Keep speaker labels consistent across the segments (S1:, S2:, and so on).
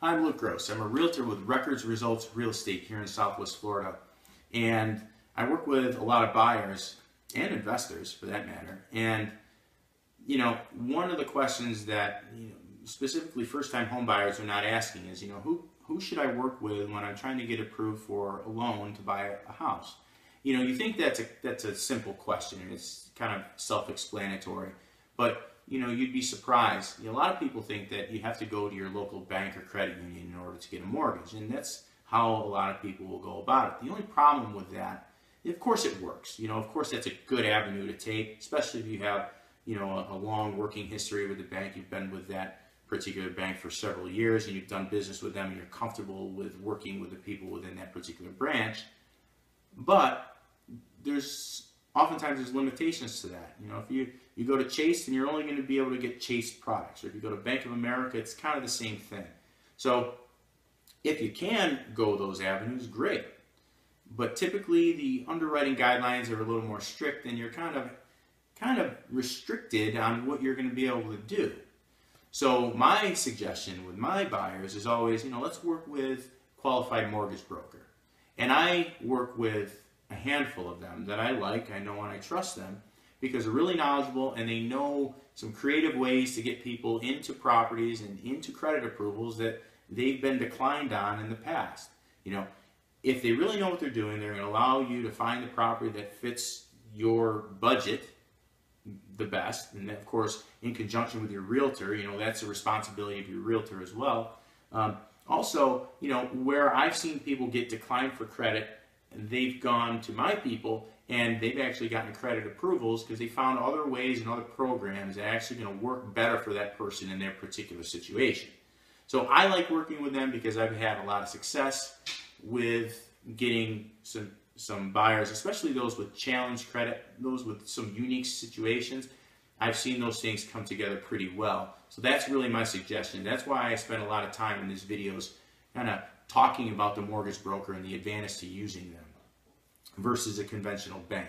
S1: I'm Luke Gross. I'm a realtor with Records Results Real Estate here in Southwest Florida. And I work with a lot of buyers and investors for that matter. And, one of the questions that, specifically first-time home buyers are not asking is, who should I work with when I'm trying to get approved for a loan to buy a house? You think that's a simple question and it's kind of self-explanatory, but you'd be surprised. A lot of people think that you have to go to your local bank or credit union in order to get a mortgage, and that's how a lot of people will go about it. The only problem with that, of course it works. Of course that's a good avenue to take, especially if you have, a long working history with the bank. You've been with that particular bank for several years and you've done business with them and you're comfortable with working with the people within that particular branch. But oftentimes there's limitations to that. If you go to Chase, then you're only going to be able to get Chase products. Or if you go to Bank of America, it's kind of the same thing. So if you can go those avenues, great. But typically the underwriting guidelines are a little more strict and you're kind of restricted on what you're going to be able to do. So my suggestion with my buyers is always, let's work with qualified mortgage broker. And I work with a handful of them that I like, I know, and I trust them because they're really knowledgeable and they know some creative ways to get people into properties and into credit approvals that they've been declined on in the past. If they really know what they're doing, they're going to allow you to find the property that fits your budget the best, and of course in conjunction with your realtor. That's a responsibility of your realtor as well. Also, where I've seen people get declined for credit, they've gone to my people and they've actually gotten credit approvals because they found other ways and other programs that are actually going to work better for that person in their particular situation. So I like working with them because I've had a lot of success with getting some buyers, especially those with challenged credit, those with some unique situations. I've seen those things come together pretty well. So that's really my suggestion. That's why I spend a lot of time in these videos kind of talking about the mortgage broker and the advantage to using them versus a conventional bank.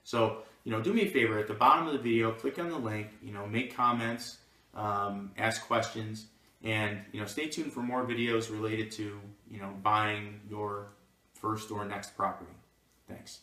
S1: So, do me a favor, at the bottom of the video, click on the link, make comments, ask questions, and, stay tuned for more videos related to, buying your first or next property. Thanks.